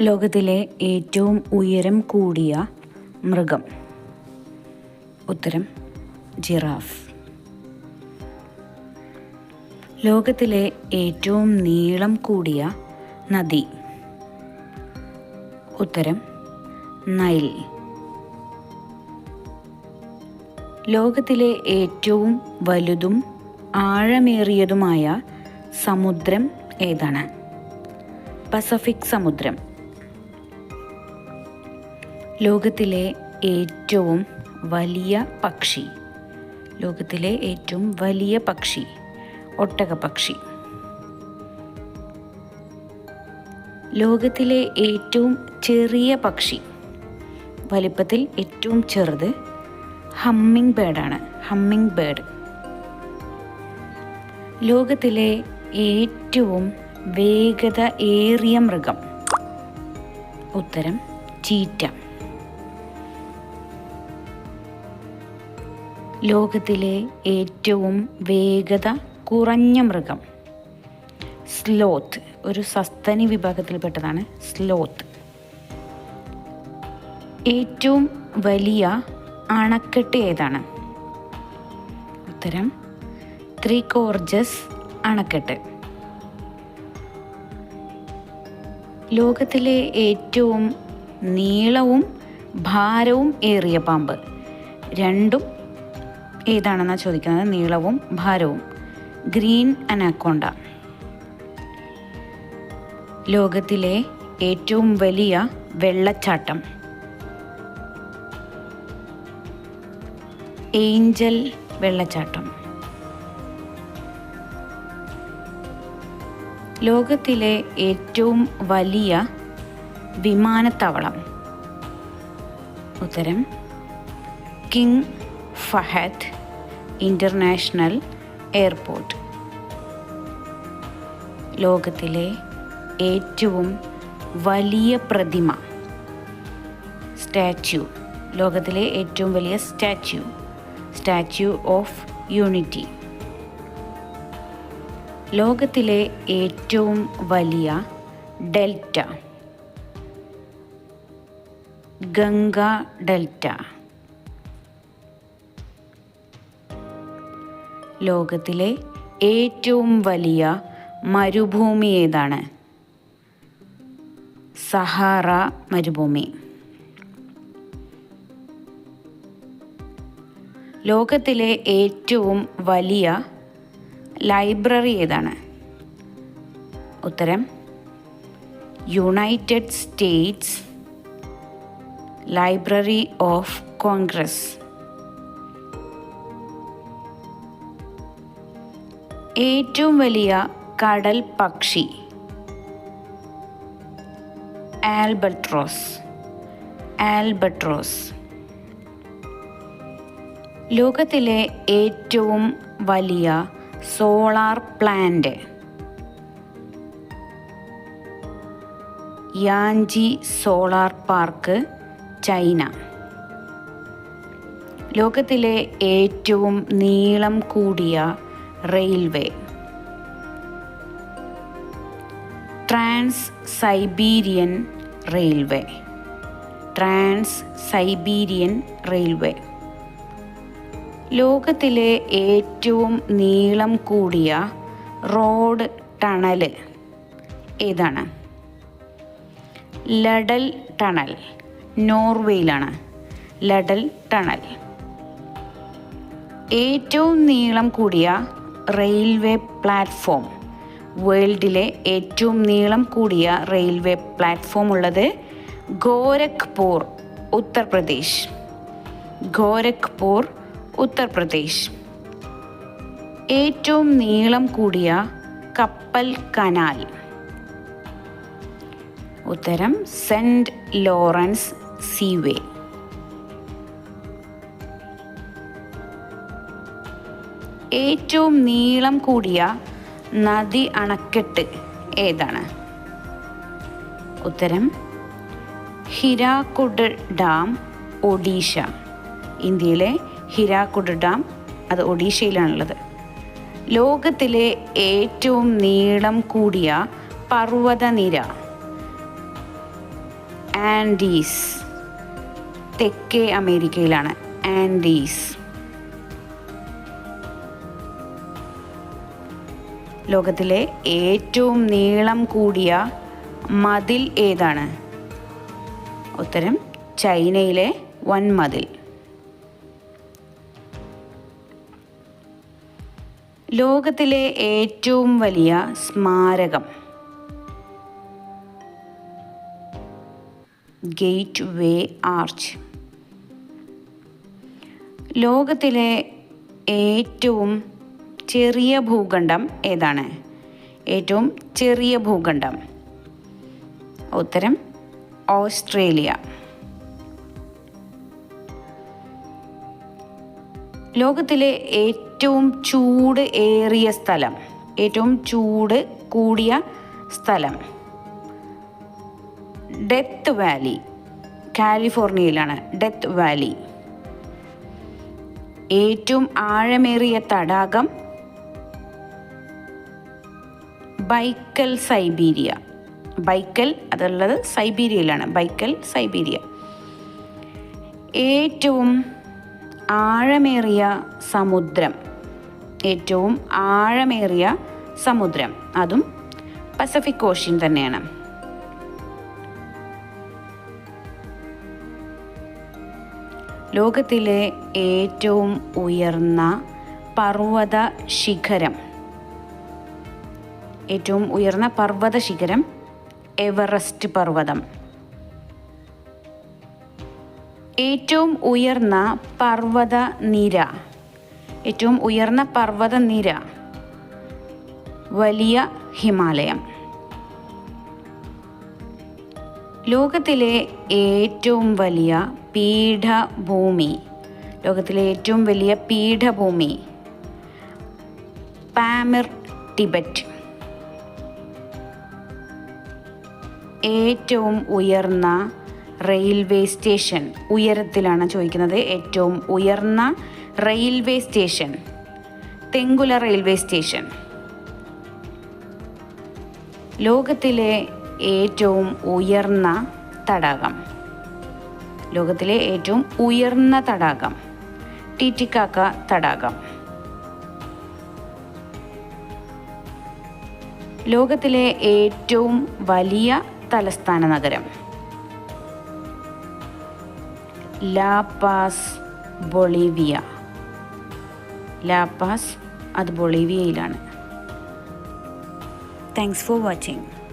ലോകത്തിലെ ഏറ്റവും ഉയരം കൂടിയ മൃഗം. ഉത്തരം ജിറാഫ്. ലോകത്തിലെ ഏറ്റവും നീളം കൂടിയ നദി. ഉത്തരം നൈൽ. ലോകത്തിലെ ഏറ്റവും വലുതും ആഴമേറിയതുമായ സമുദ്രം ഏതാണ്? പസഫിക് സമുദ്രം. ലോകത്തിലെ ഏറ്റവും വലിയ പക്ഷി. ലോകത്തിലെ ഏറ്റവും വലിയ പക്ഷി ഒട്ടകപ്പക്ഷി. ലോകത്തിലെ ഏറ്റവും ചെറിയ പക്ഷി, വലിപ്പത്തിൽ ഏറ്റവും ചെറുത്, ഹമ്മിങ് ബേർഡാണ്. Humming bird. ലോകത്തിലെ ഏറ്റവും വേഗത ഏറിയ മൃഗം. ഉത്തരം ചീറ്റ. ലോകത്തിലെ ഏറ്റവും വേഗത കുറഞ്ഞ മൃഗം. സ്ലോത്ത്. ഒരു സസ്തനി വിഭാഗത്തിൽപ്പെട്ടതാണ് സ്ലോത്ത്. ഏറ്റവും വലിയ അണക്കെട്ട് ഏതാണ്? ഉത്തരം ത്രീ ഗോർജസ് അണക്കെട്ട്. ലോകത്തിലെ ഏറ്റവും നീളവും ഭാരവും ഏറിയ പാമ്പ്. രണ്ടും ഏതാണെന്നാണ് ചോദിക്കുന്നത്, നീളവും ഭാരവും. Green anaconda. ലോകത്തിലെ ഏറ്റവും വലിയ വെള്ളച്ചാട്ടം. ഏഞ്ചൽ വെള്ളച്ചാട്ടം. ലോകത്തിലെ ഏറ്റവും വലിയ വിമാനത്താവളം. ഉത്തരം കിങ് ഫഹദ് ഇൻ്റർനാഷണൽ എയർപോർട്ട്. ലോകത്തിലെ ഏറ്റവും വലിയ പ്രതിമ. സ്റ്റാച്യു. ലോകത്തിലെ ഏറ്റവും വലിയ സ്റ്റാച്യു. Statue of unity. ലോകത്തിലെ ഏറ്റവും വലിയ ഡെൽറ്റ. ഗംഗ ഡെൽറ്റ. ലോകത്തിലെ ഏറ്റവും വലിയ മരുഭൂമി ഏതാണ്? സഹാറ മരുഭൂമി. ലോകത്തിലെ ഏറ്റവും വലിയ ലൈബ്രറി ഏതാണ്? ഉത്തരം United States Library of Congress. ഏറ്റവും വലിയ കടൽ പക്ഷി. ആൽബട്രോസ്. ആൽബട്രോസ്. ലോകത്തിലെ ഏറ്റവും വലിയ solar plant. Yanchi Solar Park, China. ലോകത്തിലെ ഏറ്റവും നീളം കൂടിയ railway. Trans Siberian Railway. Trans Siberian Railway. ലോകത്തിലെ ഏറ്റവും നീളം കൂടിയ റോഡ് ടണൽ ഏതാണ്? Laerdal Tunnel. നോർവേയിലാണ് ലഡൽ ടണൽ. ഏറ്റവും നീളം കൂടിയ റെയിൽവേ പ്ലാറ്റ്ഫോം. വേൾഡിലെ ഏറ്റവും നീളം കൂടിയ റെയിൽവേ പ്ലാറ്റ്ഫോം ഉള്ളത് ഗോരഖ്പൂർ, ഉത്തർപ്രദേശ്. ഗോരഖ്പൂർ, ഉത്തർപ്രദേശ്. ഏറ്റവും നീളം കൂടിയ കപ്പൽ കനാൽ. ഉത്തരം സെൻറ്റ് ലോറൻസ് സീവേ. ഏറ്റവും നീളം കൂടിയ നദി അണക്കെട്ട് ഏതാണ്? ഉത്തരം ഹിരാക്കുഡ് ഡാം, ഒഡീഷ. ഇന്ത്യയിലെ ഹിരാക്കുഡ് ഡാം, അത് ഒഡീഷയിലാണുള്ളത്. ലോകത്തിലെ ഏറ്റവും നീളം കൂടിയ പർവ്വതനിര. ആൻഡീസ്, തെക്കേ അമേരിക്കയിലാണ് ആൻഡീസ്. ലോകത്തിലെ ഏറ്റവും നീളം കൂടിയ മതിൽ ഏതാണ്? ഉത്തരം ചൈനയിലെ വൻമതിൽ. ലോകത്തിലെ ഏറ്റവും വലിയ സ്മാരകം? ഗേറ്റ് വേ ആർച്ച്. ലോകത്തിലെ ഏറ്റവും ചെറിയ ഭൂഖണ്ഡം ഏതാണ്? ഏറ്റവും ചെറിയ ഭൂഖണ്ഡം. ഉത്തരം ഓസ്ട്രേലിയ. ലോകത്തിലെ ഏറ്റവും ചൂട് ഏറിയ സ്ഥലം, ഏറ്റവും ചൂട് കൂടിയ സ്ഥലം? ഡെത്ത് വാലി, കാലിഫോർണിയയിലാണ് ഡെത്ത് വാലി. ഏറ്റവും ആഴമേറിയ തടാകം? Baikal Siberia. ബൈക്കൽ അതുള്ളത് സൈബീരിയയിലാണ്, ബൈക്കൽ സൈബീരിയ. ഏറ്റവും ആഴമേറിയ സമുദ്രം? ഏറ്റവും ആഴമേറിയ സമുദ്രം അതും പസഫിക് ഓഷ്യൻ തന്നെയാണ്. ലോകത്തിലെ ഏറ്റവും ഉയർന്ന പർവ്വത ശിഖരം? ഏറ്റവും ഉയർന്ന പർവ്വത ശിഖരം എവറസ്റ്റ് പർവ്വതം. ഏറ്റവും ഉയർന്ന പർവ്വത നിര? ഏറ്റവും ഉയർന്ന പർവ്വത നിര വലിയ ഹിമാലയം. ലോകത്തിലെ ഏറ്റവും വലിയ പീഠഭൂമി? ലോകത്തിലെ ഏറ്റവും വലിയ പീഠഭൂമി പാമിർ, ടിബറ്റ്. ഏറ്റവും ഉയർന്ന റെയിൽവേ സ്റ്റേഷൻ? ഉയരത്തിലാണ് ചോദിക്കുന്നത്. ഏറ്റവും ഉയർന്ന റെയിൽവേ സ്റ്റേഷൻ തെങ്കുല റെയിൽവേ സ്റ്റേഷൻ. ലോകത്തിലെ ഏറ്റവും ഉയർന്ന തടാകം? ലോകത്തിലെ ഏറ്റവും ഉയർന്ന തടാകം ടിറ്റിക്കാക്ക തടാകം. ലോകത്തിലെ ഏറ്റവും വലിയ തലസ്ഥാന നഗരം? La Paz, Bolivia. ലാപാസ് അത് ബൊളീവിയയിലാണ്. Thanks for watching.